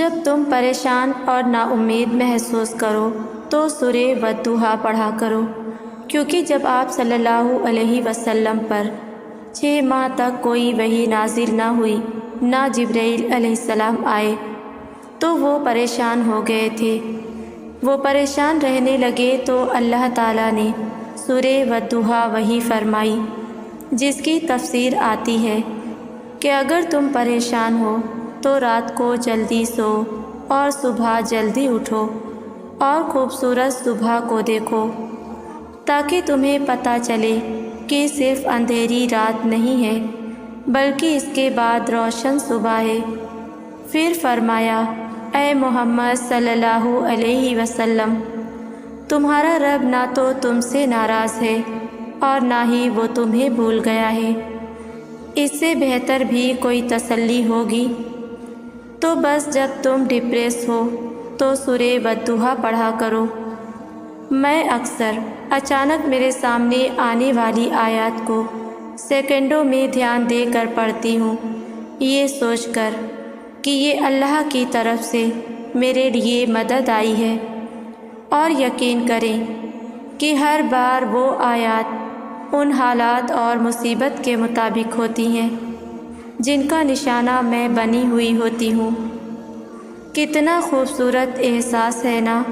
جب تم پریشان اور نا امید محسوس کرو تو سورہ والضحیٰ پڑھا کرو، کیونکہ جب آپ صلی اللہ علیہ وسلم پر 6 ماہ تک کوئی وحی نازل نہ ہوئی، نہ جبرائیل علیہ السلام آئے، تو وہ پریشان ہو گئے تھے۔ وہ پریشان رہنے لگے تو اللہ تعالیٰ نے سورہ والضحیٰ وحی فرمائی، جس کی تفسیر آتی ہے کہ اگر تم پریشان ہو تو رات کو جلدی سو اور صبح جلدی اٹھو اور خوبصورت صبح کو دیکھو، تاکہ تمہیں پتہ چلے کہ صرف اندھیری رات نہیں ہے بلکہ اس کے بعد روشن صبح ہے۔ پھر فرمایا، اے محمد صلی اللہ علیہ وسلم، تمہارا رب نہ تو تم سے ناراض ہے اور نہ ہی وہ تمہیں بھول گیا ہے۔ اس سے بہتر بھی کوئی تسلی ہوگی؟ تو بس جب تم ڈپریس ہو تو سورہ والضحیٰ پڑھا کرو۔ میں اکثر اچانک میرے سامنے آنے والی آیات کو سیکنڈوں میں دھیان دے کر پڑھتی ہوں، یہ سوچ کر کہ یہ اللہ کی طرف سے میرے لیے مدد آئی ہے، اور یقین کریں کہ ہر بار وہ آیات ان حالات اور مصیبت کے مطابق ہوتی ہیں جن کا نشانہ میں بنی ہوئی ہوتی ہوں۔ کتنا خوبصورت احساس ہے نا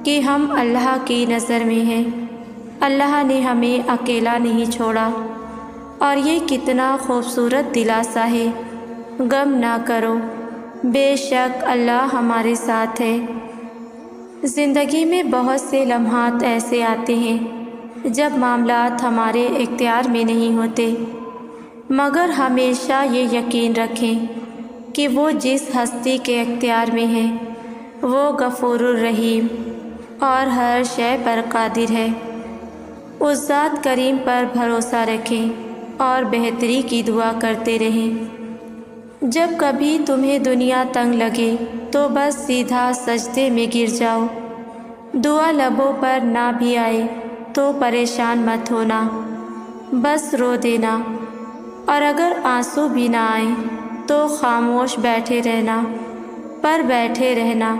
کہ ہم اللہ کی نظر میں ہیں، اللہ نے ہمیں اکیلا نہیں چھوڑا، اور یہ کتنا خوبصورت دلاسا ہے، غم نہ کرو، بے شک اللہ ہمارے ساتھ ہے۔ زندگی میں بہت سے لمحات ایسے آتے ہیں جب معاملات ہمارے اختیار میں نہیں ہوتے، مگر ہمیشہ یہ یقین رکھیں کہ وہ جس ہستی کے اختیار میں ہے وہ غفور الرحیم اور ہر شے پر قادر ہے۔ اس ذات کریم پر بھروسہ رکھیں اور بہتری کی دعا کرتے رہیں۔ جب کبھی تمہیں دنیا تنگ لگے تو بس سیدھا سجدے میں گر جاؤ، دعا لبوں پر نہ بھی آئے تو پریشان مت ہونا، بس رو دینا، اور اگر آنسو بھی نہ آئیں تو خاموش بیٹھے رہنا، پر بیٹھے رہنا،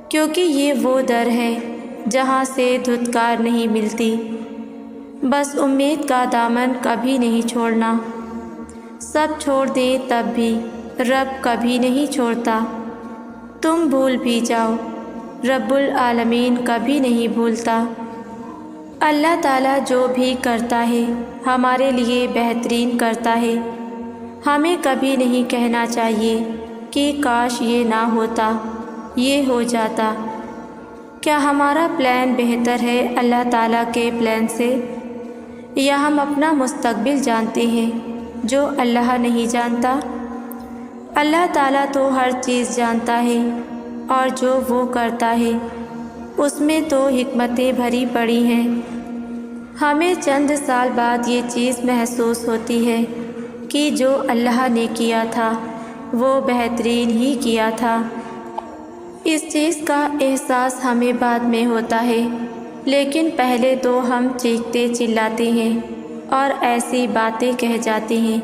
کیونکہ یہ وہ در ہے جہاں سے دھتکار نہیں ملتی۔ بس امید کا دامن کبھی نہیں چھوڑنا، سب چھوڑ دیں تب بھی رب کبھی نہیں چھوڑتا، تم بھول بھی جاؤ رب العالمین کبھی نہیں بھولتا۔ اللہ تعالیٰ جو بھی کرتا ہے ہمارے لیے بہترین کرتا ہے، ہمیں کبھی نہیں کہنا چاہیے کہ کاش یہ نہ ہوتا، یہ ہو جاتا۔ کیا ہمارا پلان بہتر ہے اللہ تعالیٰ کے پلان سے، یا ہم اپنا مستقبل جانتے ہیں جو اللہ نہیں جانتا؟ اللہ تعالیٰ تو ہر چیز جانتا ہے، اور جو وہ کرتا ہے اس میں تو حکمتیں بھری پڑی ہیں۔ ہمیں چند سال بعد یہ چیز محسوس ہوتی ہے کہ جو اللہ نے کیا تھا وہ بہترین ہی کیا تھا۔ اس چیز کا احساس ہمیں بعد میں ہوتا ہے، لیکن پہلے تو ہم چیختے چلاتے ہیں اور ایسی باتیں کہہ جاتے ہیں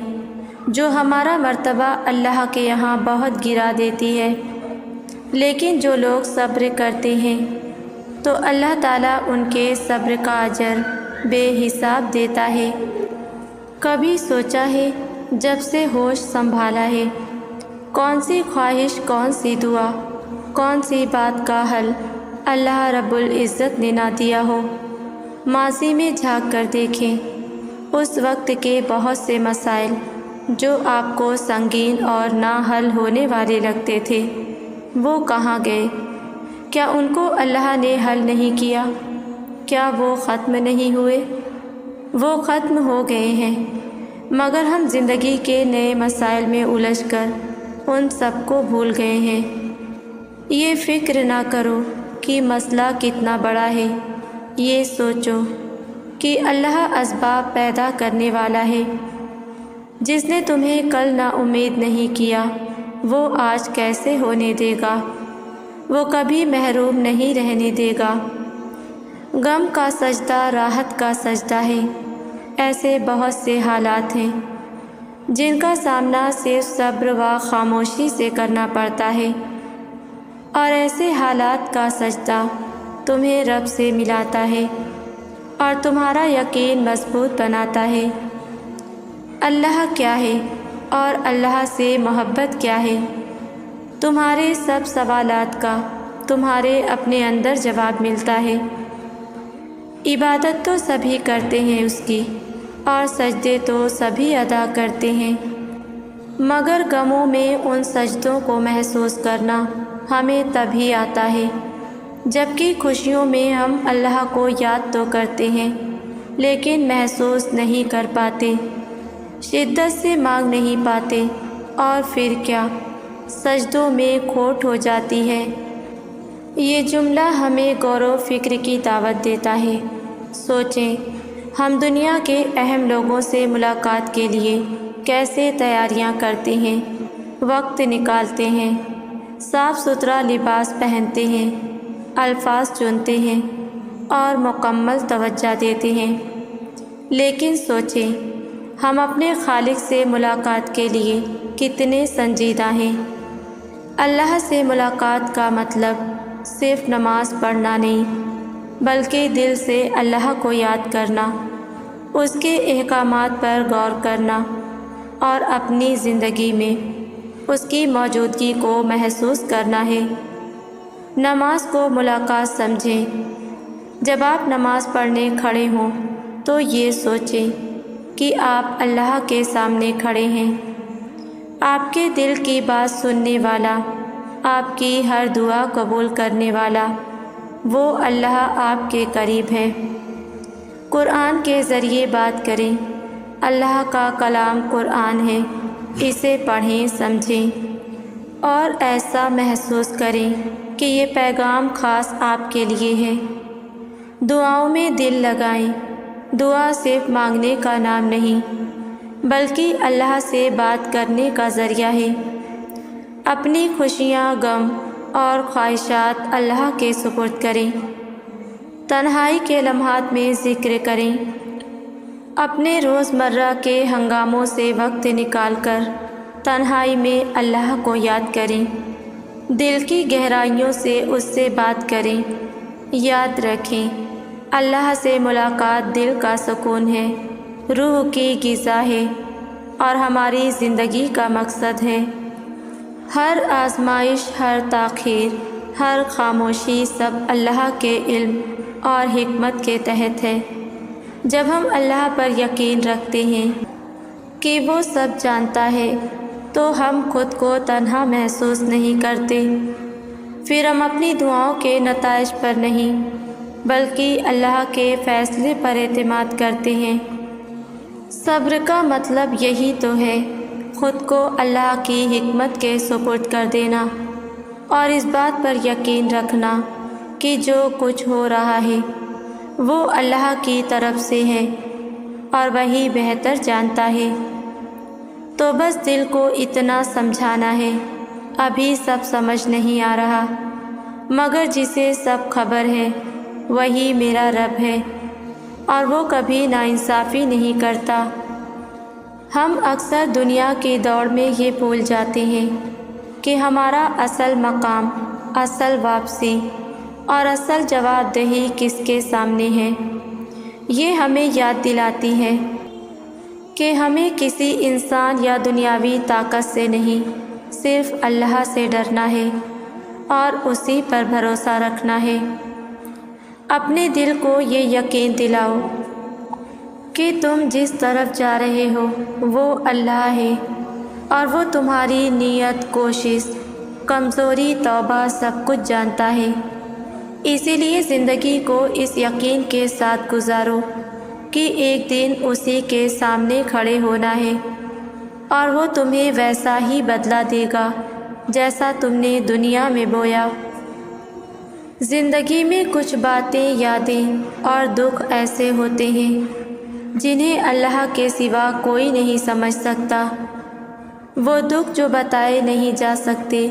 جو ہمارا مرتبہ اللہ کے یہاں بہت گرا دیتی ہے۔ لیکن جو لوگ صبر کرتے ہیں تو اللہ تعالیٰ ان کے صبر کا اجر بے حساب دیتا ہے۔ کبھی سوچا ہے جب سے ہوش سنبھالا ہے، کون سی خواہش، کون سی دعا، کون سی بات کا حل اللہ رب العزت نے نہ دیا ہو؟ ماضی میں جھانک کر دیکھیں، اس وقت کے بہت سے مسائل جو آپ کو سنگین اور نہ حل ہونے والے لگتے تھے، وہ کہاں گئے؟ کیا ان کو اللہ نے حل نہیں کیا؟ کیا وہ ختم نہیں ہوئے؟ وہ ختم ہو گئے ہیں، مگر ہم زندگی کے نئے مسائل میں الجھ کر ان سب کو بھول گئے ہیں۔ یہ فکر نہ کرو کہ مسئلہ کتنا بڑا ہے، یہ سوچو کہ اللہ اسباب پیدا کرنے والا ہے۔ جس نے تمہیں کل نا امید نہیں کیا وہ آج کیسے ہونے دے گا؟ وہ کبھی محروم نہیں رہنے دے گا۔ غم کا سجدہ راحت کا سجدہ ہے۔ ایسے بہت سے حالات ہیں جن کا سامنا صرف صبر و خاموشی سے کرنا پڑتا ہے۔ اور ایسے حالات کا سجدہ تمہیں رب سے ملاتا ہے اور تمہارا یقین مضبوط بناتا ہے۔ اللہ کیا ہے اور اللہ سے محبت کیا ہے؟ تمہارے سب سوالات کا تمہارے اپنے اندر جواب ملتا ہے۔ عبادت تو سبھی کرتے ہیں اس کی، اور سجدے تو سبھی ادا کرتے ہیں، مگر غموں میں ان سجدوں کو محسوس کرنا ہمیں تبھی آتا ہے جبکہ خوشیوں میں ہم اللہ کو یاد تو کرتے ہیں لیکن محسوس نہیں کر پاتے، شدت سے مانگ نہیں پاتے، اور پھر کیا سجدوں میں کھوٹ ہو جاتی ہے۔ یہ جملہ ہمیں غور و فکر کی دعوت دیتا ہے۔ سوچیں، ہم دنیا کے اہم لوگوں سے ملاقات کے لیے کیسے تیاریاں کرتے ہیں، وقت نکالتے ہیں، صاف ستھرا لباس پہنتے ہیں، الفاظ چنتے ہیں اور مکمل توجہ دیتے ہیں، لیکن سوچیں ہم اپنے خالق سے ملاقات کے لیے کتنے سنجیدہ ہیں۔ اللہ سے ملاقات کا مطلب صرف نماز پڑھنا نہیں، بلکہ دل سے اللہ کو یاد کرنا، اس کے احکامات پر غور کرنا اور اپنی زندگی میں اس کی موجودگی کو محسوس کرنا ہے۔ نماز کو ملاقات سمجھیں۔ جب آپ نماز پڑھنے کھڑے ہوں تو یہ سوچیں کہ آپ اللہ کے سامنے کھڑے ہیں، آپ کے دل کی بات سننے والا، آپ کی ہر دعا قبول کرنے والا وہ اللہ آپ کے قریب ہے۔ قرآن کے ذریعے بات کریں۔ اللہ کا کلام قرآن ہے، اسے پڑھیں، سمجھیں اور ایسا محسوس کریں کہ یہ پیغام خاص آپ کے لیے ہے۔ دعاؤں میں دل لگائیں۔ دعا صرف مانگنے کا نام نہیں، بلکہ اللہ سے بات کرنے کا ذریعہ ہے۔ اپنی خوشیاں، غم اور خواہشات اللہ کے سپرد کریں۔ تنہائی کے لمحات میں ذکر کریں۔ اپنے روزمرہ کے ہنگاموں سے وقت نکال کر تنہائی میں اللہ کو یاد کریں۔ دل کی گہرائیوں سے اس سے بات کریں۔ یاد رکھیں، اللہ سے ملاقات دل کا سکون ہے، روح کی غذا ہے اور ہماری زندگی کا مقصد ہے۔ ہر آزمائش، ہر تاخیر، ہر خاموشی سب اللہ کے علم اور حکمت کے تحت ہے۔ جب ہم اللہ پر یقین رکھتے ہیں کہ وہ سب جانتا ہے تو ہم خود کو تنہا محسوس نہیں کرتے۔ پھر ہم اپنی دعاؤں کے نتائج پر نہیں بلکہ اللہ کے فیصلے پر اعتماد کرتے ہیں۔ صبر کا مطلب یہی تو ہے، خود کو اللہ کی حکمت کے سپرد کر دینا اور اس بات پر یقین رکھنا کہ جو کچھ ہو رہا ہے وہ اللہ کی طرف سے ہے اور وہی بہتر جانتا ہے۔ تو بس دل کو اتنا سمجھانا ہے، ابھی سب سمجھ نہیں آ رہا، مگر جسے سب خبر ہے وہی میرا رب ہے اور وہ کبھی ناانصافی نہیں کرتا۔ ہم اکثر دنیا کی دوڑ میں یہ بھول جاتے ہیں کہ ہمارا اصل مقام، اصل واپسی اور اصل جواب دہی کس کے سامنے ہے۔ یہ ہمیں یاد دلاتی ہے کہ ہمیں کسی انسان یا دنیاوی طاقت سے نہیں، صرف اللہ سے ڈرنا ہے اور اسی پر بھروسہ رکھنا ہے۔ اپنے دل کو یہ یقین دلاؤ کہ تم جس طرف جا رہے ہو وہ اللہ ہے اور وہ تمہاری نیت، کوشش، کمزوری، توبہ سب کچھ جانتا ہے۔ اسی لیے زندگی کو اس یقین کے ساتھ گزارو کہ ایک دن اسی کے سامنے کھڑے ہونا ہے اور وہ تمہیں ویسا ہی بدلہ دے گا جیسا تم نے دنیا میں بویا۔ زندگی میں کچھ باتیں، یادیں اور دکھ ایسے ہوتے ہیں جنہیں اللہ کے سوا کوئی نہیں سمجھ سکتا۔ وہ دکھ جو بتائے نہیں جا سکتے،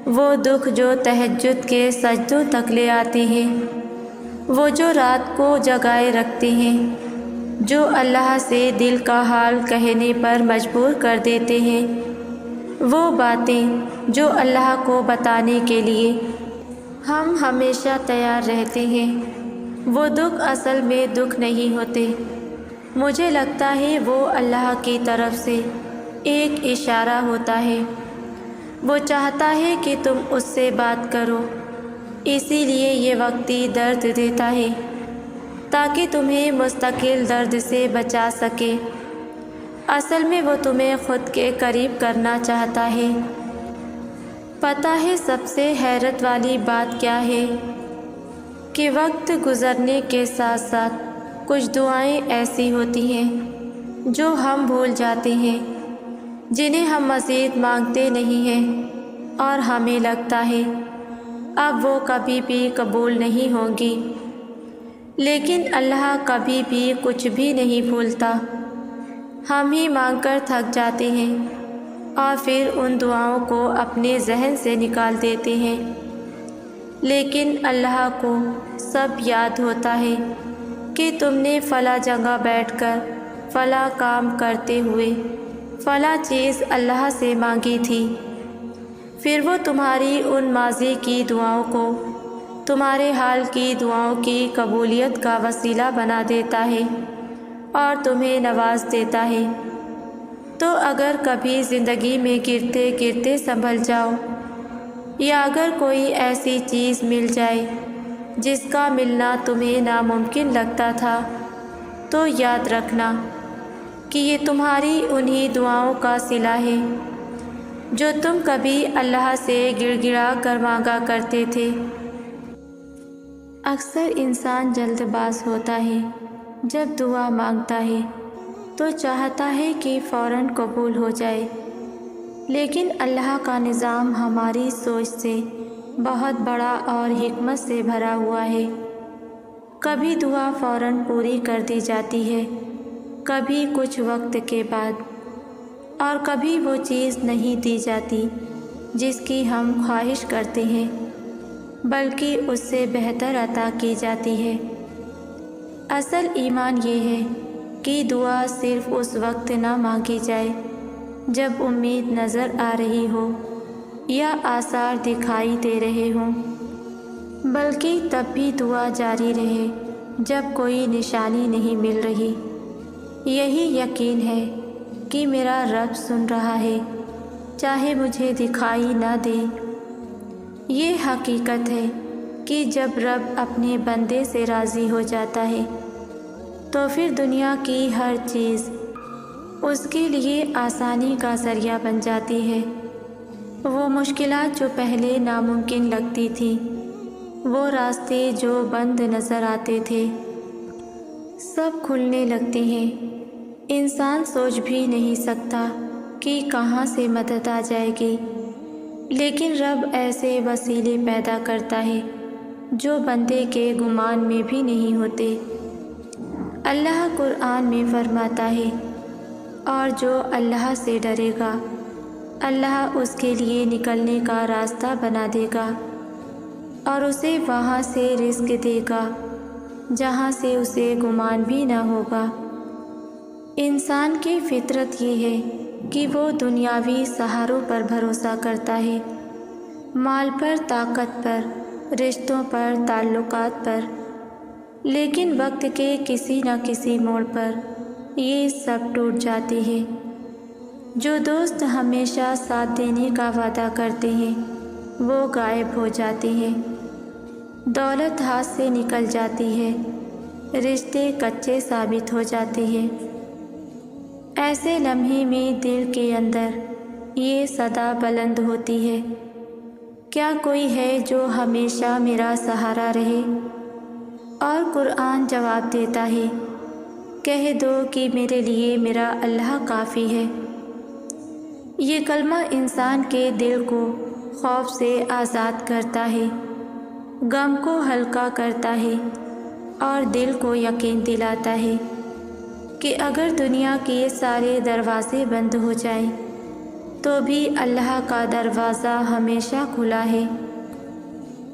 وہ دکھ جو تہجد کے سجدوں تک لے آتے ہیں، وہ جو رات کو جگائے رکھتے ہیں، جو اللہ سے دل کا حال کہنے پر مجبور کر دیتے ہیں، وہ باتیں جو اللہ کو بتانے کے لیے ہم ہمیشہ تیار رہتے ہیں، وہ دکھ اصل میں دکھ نہیں ہوتے۔ مجھے لگتا ہے وہ اللہ کی طرف سے ایک اشارہ ہوتا ہے۔ وہ چاہتا ہے کہ تم اس سے بات کرو، اسی لیے یہ وقتی درد دیتا ہے تاکہ تمہیں مستقل درد سے بچا سکے۔ اصل میں وہ تمہیں خود کے قریب کرنا چاہتا ہے۔ پتہ ہے سب سے حیرت والی بات کیا ہے؟ کہ وقت گزرنے کے ساتھ ساتھ کچھ دعائیں ایسی ہوتی ہیں جو ہم بھول جاتے ہیں، جنہیں ہم مزید مانگتے نہیں ہیں، اور ہمیں لگتا ہے اب وہ کبھی بھی قبول نہیں ہوں گی۔ لیکن اللہ کبھی بھی کچھ بھی نہیں بھولتا۔ ہم ہی مانگ کر تھک جاتے ہیں اور پھر ان دعاؤں کو اپنے ذہن سے نکال دیتے ہیں، لیکن اللہ کو سب یاد ہوتا ہے کہ تم نے فلاں جگہ بیٹھ کر فلاں کام کرتے ہوئے فلاں چیز اللہ سے مانگی تھی۔ پھر وہ تمہاری ان ماضی کی دعاؤں کو تمہارے حال کی دعاؤں کی قبولیت کا وسیلہ بنا دیتا ہے اور تمہیں نواز دیتا ہے۔ تو اگر کبھی زندگی میں گرتے گرتے سنبھل جاؤ، یا اگر کوئی ایسی چیز مل جائے جس کا ملنا تمہیں ناممکن لگتا تھا، تو یاد رکھنا کہ یہ تمہاری انہی دعاؤں کا صلہ ہے جو تم کبھی اللہ سے گڑ گڑا کر مانگا کرتے تھے۔ اکثر انسان جلد باز ہوتا ہے، جب دعا مانگتا ہے تو چاہتا ہے کہ فوراً قبول ہو جائے، لیکن اللہ کا نظام ہماری سوچ سے بہت بڑا اور حکمت سے بھرا ہوا ہے۔ کبھی دعا فوراً پوری کر دی جاتی ہے، کبھی کچھ وقت کے بعد، اور کبھی وہ چیز نہیں دی جاتی جس کی ہم خواہش کرتے ہیں، بلکہ اس سے بہتر عطا کی جاتی ہے۔ اصل ایمان یہ ہے کہ دعا صرف اس وقت نہ مانگی جائے جب امید نظر آ رہی ہو یا آثار دکھائی دے رہے ہوں، بلکہ تب بھی دعا جاری رہے جب کوئی نشانی نہیں مل رہی۔ یہی یقین ہے کہ میرا رب سن رہا ہے، چاہے مجھے دکھائی نہ دے۔ یہ حقیقت ہے کہ جب رب اپنے بندے سے راضی ہو جاتا ہے تو پھر دنیا کی ہر چیز اس کے لیے آسانی کا ذریعہ بن جاتی ہے۔ وہ مشکلات جو پہلے ناممکن لگتی تھیں، وہ راستے جو بند نظر آتے تھے، سب کھلنے لگتے ہیں۔ انسان سوچ بھی نہیں سکتا کہ کہاں سے مدد آ جائے گی، لیکن رب ایسے وسیلے پیدا کرتا ہے جو بندے کے گمان میں بھی نہیں ہوتے۔ اللہ قرآن میں فرماتا ہے، اور جو اللہ سے ڈرے گا اللہ اس کے لیے نکلنے کا راستہ بنا دے گا اور اسے وہاں سے رزق دے گا جہاں سے اسے گمان بھی نہ ہوگا۔ انسان کی فطرت یہ ہے کہ وہ دنیاوی سہاروں پر بھروسہ کرتا ہے، مال پر، طاقت پر، رشتوں پر، تعلقات پر، لیکن وقت کے کسی نہ کسی موڑ پر یہ سب ٹوٹ جاتے ہیں۔ جو دوست ہمیشہ ساتھ دینے کا وعدہ کرتے ہیں وہ غائب ہو جاتے ہیں، دولت ہاتھ سے نکل جاتی ہے، رشتے کچے ثابت ہو جاتے ہیں۔ ایسے لمحے میں دل کے اندر یہ صدا بلند ہوتی ہے، کیا کوئی ہے جو ہمیشہ میرا سہارا رہے؟ اور قرآن جواب دیتا ہے، کہہ دو کہ میرے لیے میرا اللہ کافی ہے۔ یہ کلمہ انسان کے دل کو خوف سے آزاد کرتا ہے، غم کو ہلکا کرتا ہے اور دل کو یقین دلاتا ہے کہ اگر دنیا کے سارے دروازے بند ہو جائیں تو بھی اللہ کا دروازہ ہمیشہ کھلا ہے۔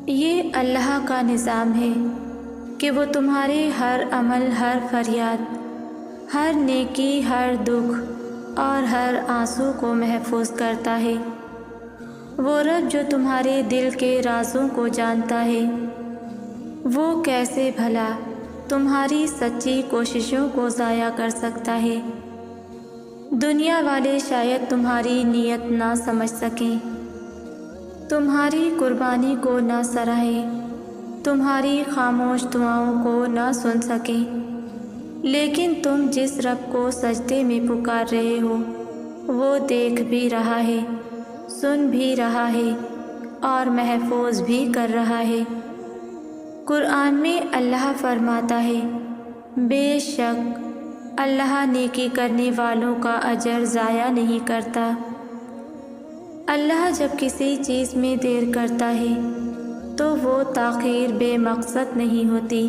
یہ اللہ کا نظام ہے کہ وہ تمہارے ہر عمل، ہر فریاد، ہر نیکی، ہر دکھ اور ہر آنسو کو محفوظ کرتا ہے۔ وہ رب جو تمہارے دل کے رازوں کو جانتا ہے، وہ کیسے بھلا تمہاری سچی کوششوں کو ضائع کر سکتا ہے؟ دنیا والے شاید تمہاری نیت نہ سمجھ سکیں، تمہاری قربانی کو نہ سراہیں، تمہاری خاموش دعاؤں کو نہ سن سکیں، لیکن تم جس رب کو سجدے میں پکار رہے ہو وہ دیکھ بھی رہا ہے، سن بھی رہا ہے اور محفوظ بھی کر رہا ہے۔ قرآن میں اللہ فرماتا ہے، بے شک اللہ نیکی کرنے والوں کا اجر ضائع نہیں کرتا۔ اللہ جب کسی چیز میں دیر کرتا ہے تو وہ تاخیر بے مقصد نہیں ہوتی۔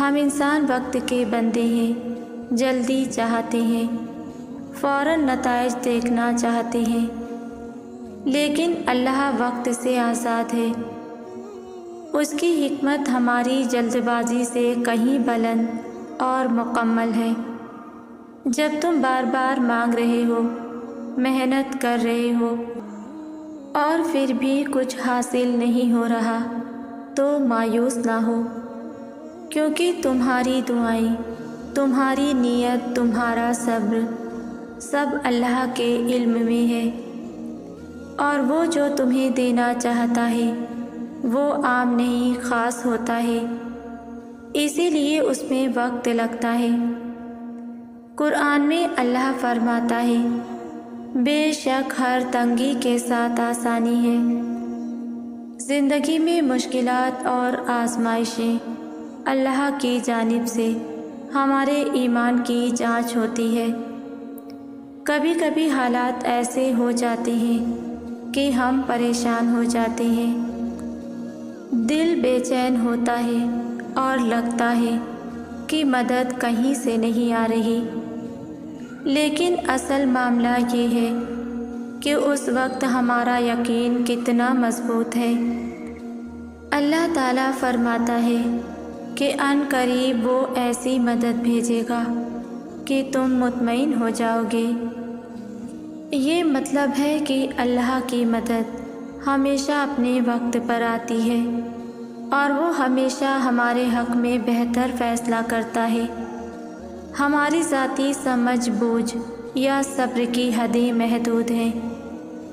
ہم انسان وقت کے بندے ہیں، جلدی چاہتے ہیں، فوراً نتائج دیکھنا چاہتے ہیں، لیکن اللہ وقت سے آزاد ہے۔ اس کی حکمت ہماری جلد بازی سے کہیں بلند اور مکمل ہے۔ جب تم بار بار مانگ رہے ہو، محنت کر رہے ہو اور پھر بھی کچھ حاصل نہیں ہو رہا تو مایوس نہ ہو، کیونکہ تمہاری دعائیں، تمہاری نیت، تمہارا صبر سب اللہ کے علم میں ہے، اور وہ جو تمہیں دینا چاہتا ہے وہ عام نہیں خاص ہوتا ہے، اسی لیے اس میں وقت لگتا ہے۔ قرآن میں اللہ فرماتا ہے، بے شک ہر تنگی کے ساتھ آسانی ہے۔ زندگی میں مشکلات اور آزمائشیں اللہ کی جانب سے ہمارے ایمان کی جانچ ہوتی ہے۔ کبھی کبھی حالات ایسے ہو جاتے ہیں کہ ہم پریشان ہو جاتے ہیں، دل بے چین ہوتا ہے اور لگتا ہے کہ مدد کہیں سے نہیں آ رہی، لیکن اصل معاملہ یہ ہے کہ اس وقت ہمارا یقین کتنا مضبوط ہے۔ اللہ تعالیٰ فرماتا ہے کہ عن قریب وہ ایسی مدد بھیجے گا کہ تم مطمئن ہو جاؤ گے۔ یہ مطلب ہے کہ اللہ کی مدد ہمیشہ اپنے وقت پر آتی ہے اور وہ ہمیشہ ہمارے حق میں بہتر فیصلہ کرتا ہے۔ ہماری ذاتی سمجھ بوجھ یا صبر کی حدیں محدود ہیں،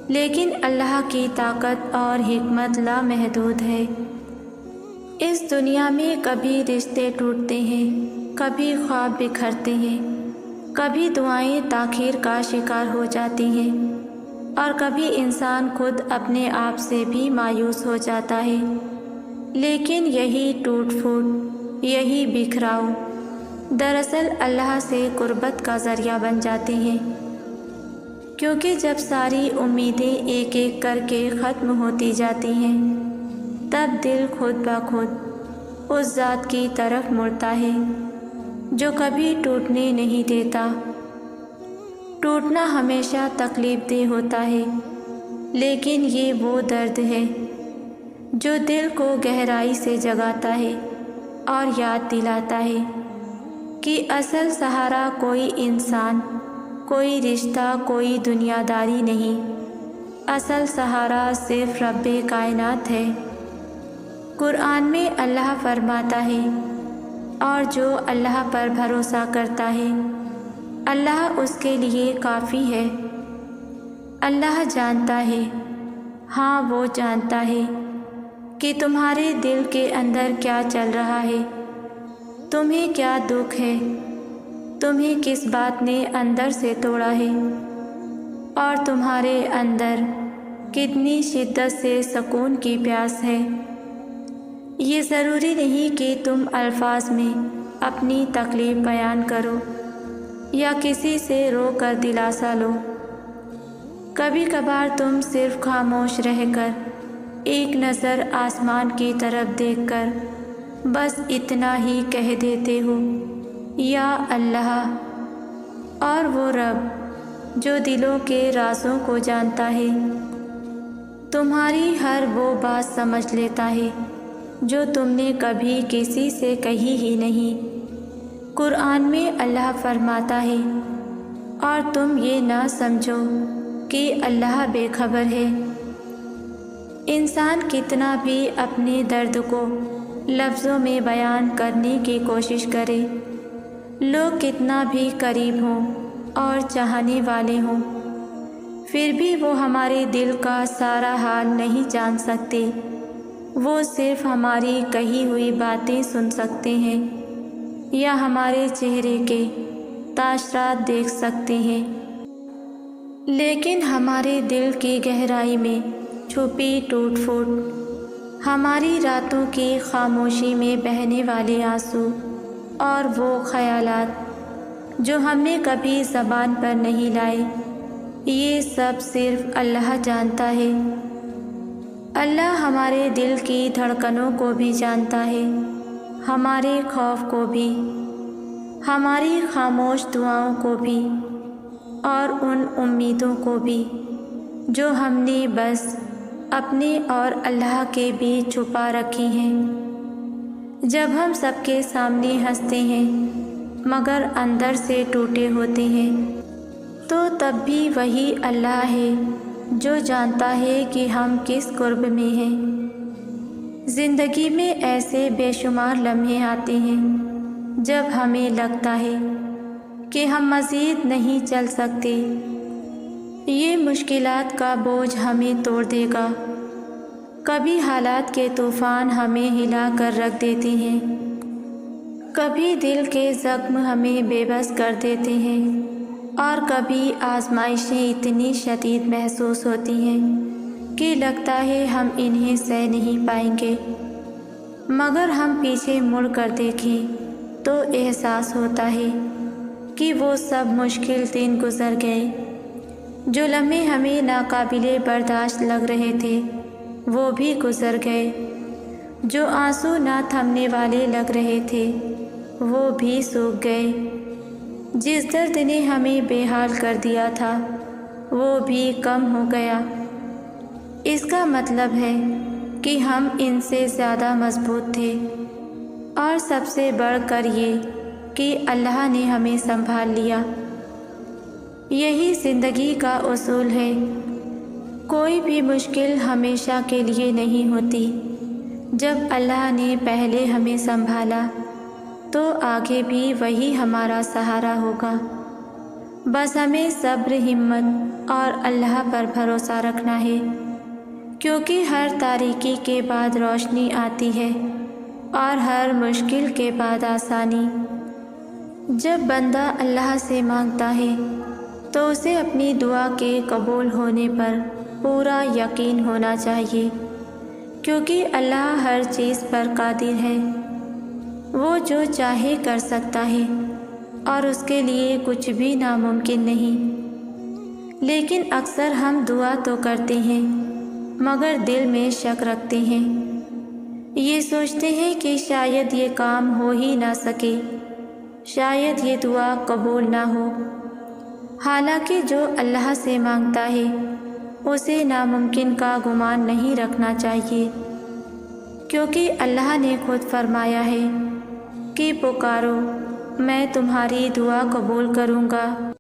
لیکن اللہ کی طاقت اور حکمت لامحدود ہے۔ اس دنیا میں کبھی رشتے ٹوٹتے ہیں، کبھی خواب بکھرتے ہیں، کبھی دعائیں تاخیر کا شکار ہو جاتی ہیں، اور کبھی انسان خود اپنے آپ سے بھی مایوس ہو جاتا ہے، لیکن یہی ٹوٹ پھوٹ، یہی بکھراؤ دراصل اللہ سے قربت کا ذریعہ بن جاتے ہیں، کیونکہ جب ساری امیدیں ایک ایک کر کے ختم ہوتی جاتی ہیں تب دل خود بخود اس ذات کی طرف مڑتا ہے جو کبھی ٹوٹنے نہیں دیتا۔ ٹوٹنا ہمیشہ تکلیف دہ ہوتا ہے، لیکن یہ وہ درد ہے جو دل کو گہرائی سے جگاتا ہے اور یاد دلاتا ہے کہ اصل سہارا کوئی انسان، کوئی رشتہ، کوئی دنیا داری نہیں، اصل سہارا صرف رب کائنات ہے۔ قرآن میں اللہ فرماتا ہے، اور جو اللہ پر بھروسہ کرتا ہے اللہ اس کے لیے کافی ہے۔ اللہ جانتا ہے، ہاں وہ جانتا ہے کہ تمہارے دل کے اندر کیا چل رہا ہے، تمہیں کیا دکھ ہے، تمہیں کس بات نے اندر سے توڑا ہے، اور تمہارے اندر کتنی شدت سے سکون کی پیاس ہے۔ یہ ضروری نہیں کہ تم الفاظ میں اپنی تکلیف بیان کرو یا کسی سے رو کر دلاسا لو۔ کبھی کبھار تم صرف خاموش رہ کر ایک نظر آسمان کی طرف دیکھ کر بس اتنا ہی کہہ دیتے ہو، یا اللہ، اور وہ رب جو دلوں کے رازوں کو جانتا ہے تمہاری ہر وہ بات سمجھ لیتا ہے جو تم نے کبھی کسی سے کہی ہی نہیں۔ قرآن میں اللہ فرماتا ہے، اور تم یہ نہ سمجھو کہ اللہ بے خبر ہے۔ انسان کتنا بھی اپنے درد کو لفظوں میں بیان کرنے کی کوشش کرے، لوگ کتنا بھی قریب ہوں اور چاہنے والے ہوں، پھر بھی وہ ہمارے دل کا سارا حال نہیں جان سکتے۔ وہ صرف ہماری کہی ہوئی باتیں سن سکتے ہیں یا ہمارے چہرے کے تاثرات دیکھ سکتے ہیں، لیکن ہمارے دل کی گہرائی میں چھپی ٹوٹ پھوٹ، ہماری راتوں کی خاموشی میں بہنے والے آنسو اور وہ خیالات جو ہم نے کبھی زبان پر نہیں لائے، یہ سب صرف اللہ جانتا ہے۔ اللہ ہمارے دل کی دھڑکنوں کو بھی جانتا ہے، ہمارے خوف کو بھی، ہماری خاموش دعاؤں کو بھی، اور ان امیدوں کو بھی جو ہم نے بس اپنے اور اللہ کے بیچ چھپا رکھی ہیں۔ جب ہم سب کے سامنے ہنستے ہیں مگر اندر سے ٹوٹے ہوتے ہیں، تو تب بھی وہی اللہ ہے جو جانتا ہے کہ ہم کس قرب میں ہیں۔ زندگی میں ایسے بے شمار لمحے آتے ہیں جب ہمیں لگتا ہے کہ ہم مزید نہیں چل سکتے، یہ مشکلات کا بوجھ ہمیں توڑ دے گا۔ کبھی حالات کے طوفان ہمیں ہلا کر رکھ دیتے ہیں، کبھی دل کے زخم ہمیں بے بس کر دیتے ہیں، اور کبھی آزمائشیں اتنی شدید محسوس ہوتی ہیں کہ لگتا ہے ہم انہیں سہ نہیں پائیں گے، مگر ہم پیچھے مڑ کر دیکھیں تو احساس ہوتا ہے کہ وہ سب مشکل دن گزر گئے، جو لمحے ہمیں ناقابل برداشت لگ رہے تھے وہ بھی گزر گئے، جو آنسو نہ تھمنے والے لگ رہے تھے وہ بھی سوکھ گئے، جس درد نے ہمیں بے حال کر دیا تھا وہ بھی کم ہو گیا۔ اس کا مطلب ہے کہ ہم ان سے زیادہ مضبوط تھے، اور سب سے بڑھ کر یہ کہ اللہ نے ہمیں سنبھال لیا۔ یہی زندگی کا اصول ہے، کوئی بھی مشکل ہمیشہ کے لیے نہیں ہوتی۔ جب اللہ نے پہلے ہمیں سنبھالا تو آگے بھی وہی ہمارا سہارا ہوگا، بس ہمیں صبر، ہمت اور اللہ پر بھروسہ رکھنا ہے، کیونکہ ہر تاریکی کے بعد روشنی آتی ہے اور ہر مشکل کے بعد آسانی۔ جب بندہ اللہ سے مانگتا ہے تو اسے اپنی دعا کے قبول ہونے پر پورا یقین ہونا چاہیے، کیونکہ اللہ ہر چیز پر قادر ہے، وہ جو چاہے کر سکتا ہے اور اس کے لیے کچھ بھی ناممکن نہیں۔ لیکن اکثر ہم دعا تو کرتے ہیں مگر دل میں شک رکھتے ہیں، یہ سوچتے ہیں کہ شاید یہ کام ہو ہی نہ سکے، شاید یہ دعا قبول نہ ہو۔ حالانکہ جو اللہ سے مانگتا ہے اسے ناممکن کا گمان نہیں رکھنا چاہیے، کیونکہ اللہ نے خود فرمایا ہے کہ پکارو میں تمہاری دعا قبول کروں گا۔